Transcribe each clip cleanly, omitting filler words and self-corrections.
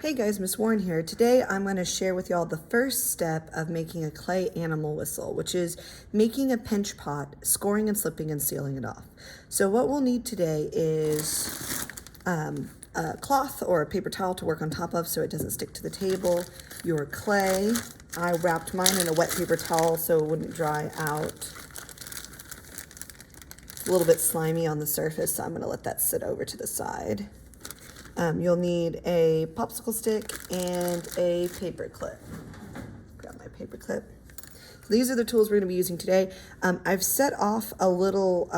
Hey guys, Miss Warren here. Today I'm going to share with y'all the first step of making a clay animal whistle, which is making a pinch pot, scoring and slipping and sealing it off. So what we'll need today is a cloth or a paper towel to work on top of so it doesn't stick to the table, your clay. I wrapped mine in a wet paper towel so it wouldn't dry out. It's a little bit slimy on the surface, so I'm going to let that sit over to the side. You'll need a popsicle stick and a paper clip. Grab my paper clip. So these are the tools we're going to be using today. I've set off a little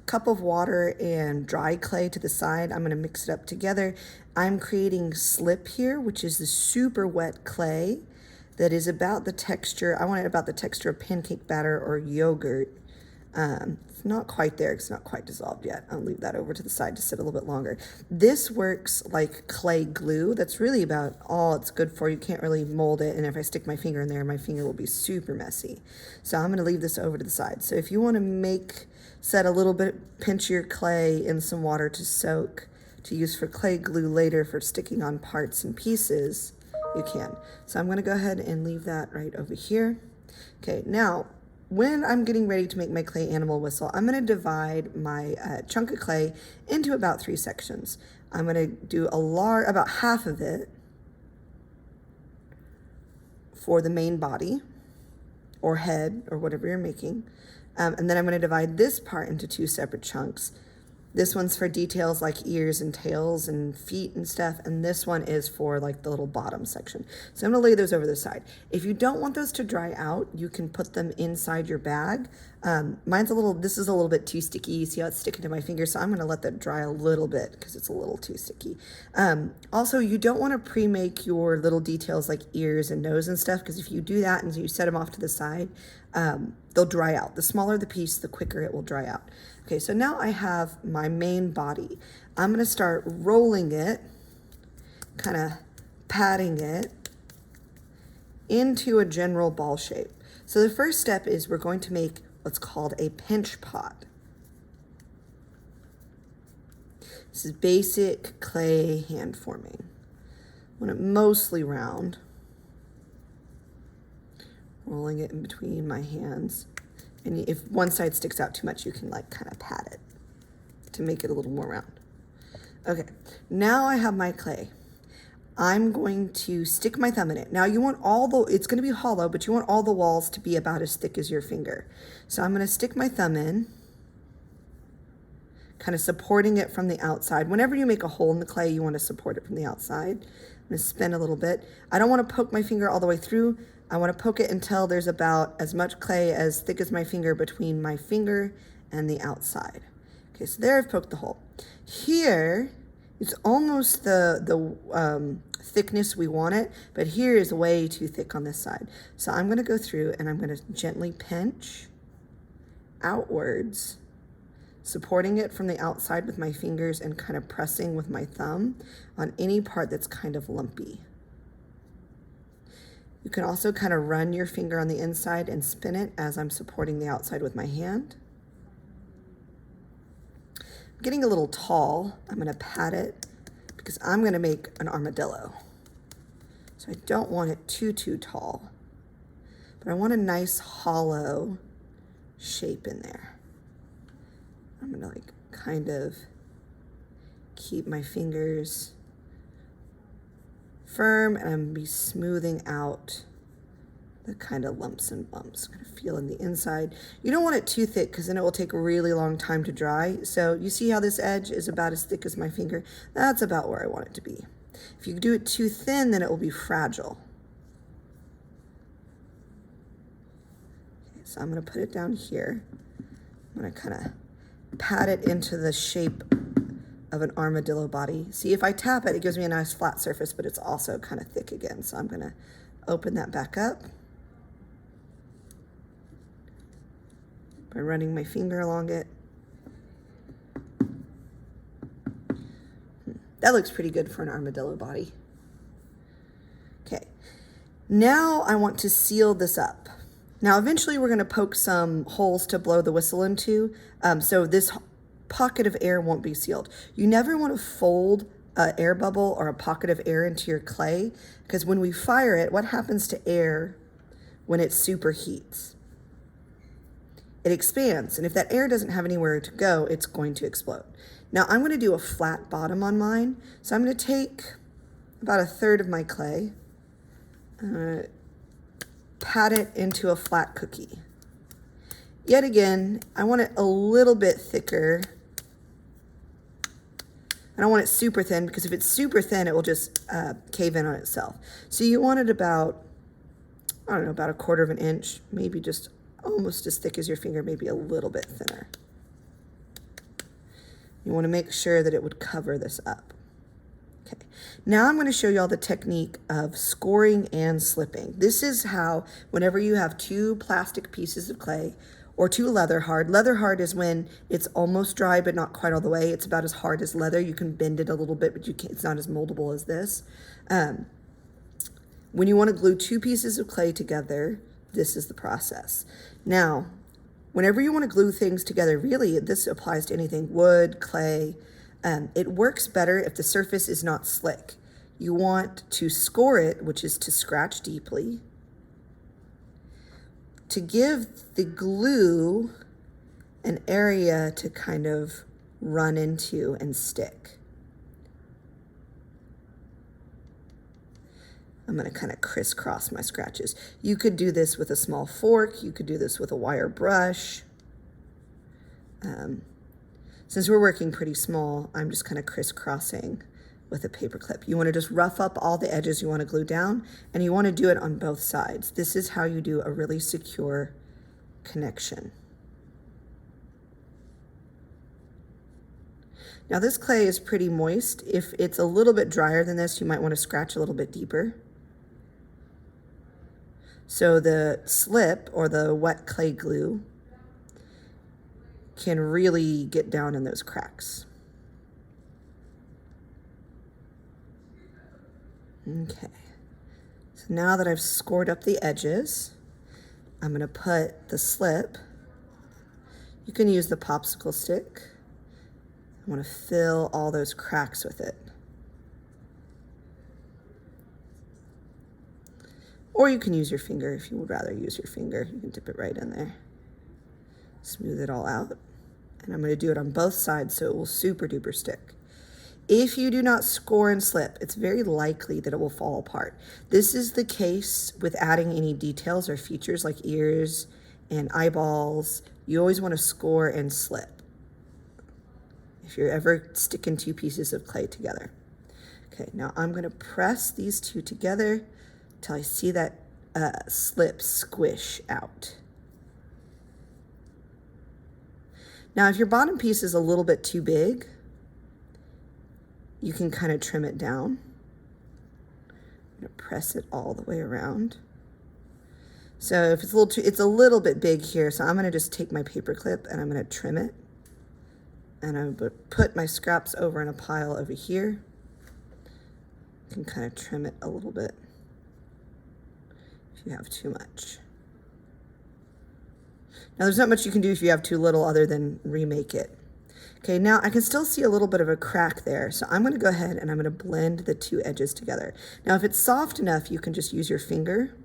cup of water and dry clay to the side. I'm going to mix it up together. I'm creating slip here, which is the super wet clay that is about the texture. I want it about the texture of pancake batter or yogurt. It's not quite there, it's not quite dissolved yet. I'll leave that over to the side to sit a little bit longer. This works like clay glue. That's really about all it's good for. You can't really mold it, and if I stick my finger in there, my finger will be super messy. So I'm gonna leave this over to the side. So if you wanna set a little bit, pinch your clay in some water to soak, to use for clay glue later for sticking on parts and pieces, you can. So I'm gonna go ahead and leave that right over here. Okay, now, when I'm getting ready to make my clay animal whistle, I'm going to divide my chunk of clay into about 3 sections. I'm going to do about half of it for the main body or head or whatever you're making. And then I'm going to divide this part into 2 separate chunks. This one's for details like ears and tails and feet and stuff, and this one is for like the little bottom section. So I'm gonna lay those over the side. If you don't want those to dry out, you can put them inside your bag. This is a little bit too sticky. You see how it's sticking to my finger, so I'm gonna let that dry a little bit because it's a little too sticky. Also, you don't wanna pre-make your little details like ears and nose and stuff, because if you do that and you set them off to the side, they'll dry out. The smaller the piece, the quicker it will dry out. Okay, so now I have my main body. I'm gonna start rolling it, kind of patting it into a general ball shape. So the first step is we're going to make what's called a pinch pot. This is basic clay hand forming. I want it mostly round. Rolling it in between my hands. And if one side sticks out too much, you can like kind of pat it to make it a little more round. Okay, now I have my clay. I'm going to stick my thumb in it. Now you want it's gonna be hollow, but you want all the walls to be about as thick as your finger. So I'm gonna stick my thumb in, kind of supporting it from the outside. Whenever you make a hole in the clay, you want to support it from the outside. I'm gonna spin a little bit. I don't want to poke my finger all the way through. I want to poke it until there's about as much clay as thick as my finger between my finger and the outside. Okay, so there I've poked the hole. Here, it's almost the thickness we want it, but here is way too thick on this side. So I'm going to go through and I'm going to gently pinch outwards, supporting it from the outside with my fingers and kind of pressing with my thumb on any part that's kind of lumpy. You can also kind of run your finger on the inside and spin it as I'm supporting the outside with my hand. I'm getting a little tall. I'm going to pat it because I'm going to make an armadillo. So I don't want it too tall, but I want a nice hollow shape in there. I'm going to like kind of keep my fingers firm, and I'm gonna be smoothing out the kind of lumps and bumps. Kind of feel in the inside. You don't want it too thick because then it will take a really long time to dry. So you see how this edge is about as thick as my finger? That's about where I want it to be. If you do it too thin, then it will be fragile. Okay, so I'm gonna put it down here. I'm gonna kind of pat it into the shape of an armadillo body. See, if I tap it, it gives me a nice flat surface, but it's also kind of thick again. So I'm gonna open that back up by running my finger along it. That looks pretty good for an armadillo body. Okay, now I want to seal this up. Now eventually we're gonna poke some holes to blow the whistle into, so this pocket of air won't be sealed. You never want to fold an air bubble or a pocket of air into your clay, because when we fire it, what happens to air when it superheats? It expands, and if that air doesn't have anywhere to go, it's going to explode. Now I'm going to do a flat bottom on mine, so I'm going to take about 1/3 of my clay, pat it into a flat cookie. Yet again, I want it a little bit thicker. I don't want it super thin, because if it's super thin, it will just cave in on itself. So you want it about, I don't know, about 1/4 of an inch, maybe just almost as thick as your finger, maybe a little bit thinner. You want to make sure that it would cover this up. Okay, now I'm going to show you all the technique of scoring and slipping. This is how, whenever you have 2 plastic pieces of clay or 2 leather hard. Leather hard is when it's almost dry but not quite all the way. It's about as hard as leather. You can bend it a little bit, but it's not as moldable as this. When you want to glue 2 pieces of clay together, this is the process. Now, whenever you want to glue things together, really, this applies to anything, wood, clay, it works better if the surface is not slick. You want to score it, which is to scratch deeply, to give the glue an area to kind of run into and stick. I'm going to kind of crisscross my scratches. You could do this with a small fork. You could do this with a wire brush. Since we're working pretty small, I'm just kind of crisscrossing with a paper clip. You want to just rough up all the edges you want to glue down, and you want to do it on both sides. This is how you do a really secure connection. Now this clay is pretty moist. If it's a little bit drier than this, you might want to scratch a little bit deeper. So the slip, or the wet clay glue, can really get down in those cracks. Okay, so now that I've scored up the edges, I'm going to put the slip. You can use the popsicle stick. I want to fill all those cracks with it. Or you can use your finger if you would rather use your finger. You can dip it right in there. Smooth it all out. And I'm going to do it on both sides so it will super duper stick. If you do not score and slip, it's very likely that it will fall apart. This is the case with adding any details or features like ears and eyeballs. You always want to score and slip if you're ever sticking 2 pieces of clay together. Okay, now I'm going to press these 2 together till I see that slip squish out. Now, if your bottom piece is a little bit too big, you can kind of trim it down. I'm going to press it all the way around. So if it's a little bit big here, so I'm going to just take my paper clip and I'm going to trim it. And I'm going to put my scraps over in a pile over here. You can kind of trim it a little bit if you have too much. Now there's not much you can do if you have too little other than remake it. Okay, now I can still see a little bit of a crack there, so I'm going to go ahead and I'm going to blend the 2 edges together. Now if it's soft enough, you can just use your finger.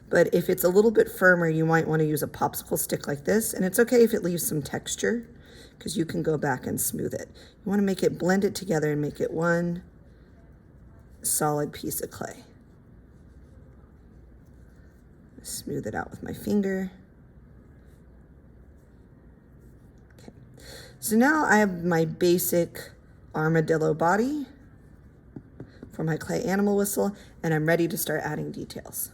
But if it's a little bit firmer, you might want to use a popsicle stick like this, and it's okay if it leaves some texture, because you can go back and smooth it. You want to make it, blend it together and make it one solid piece of clay. Smooth it out with my finger. Okay, so now I have my basic armadillo body for my clay animal whistle, and I'm ready to start adding details.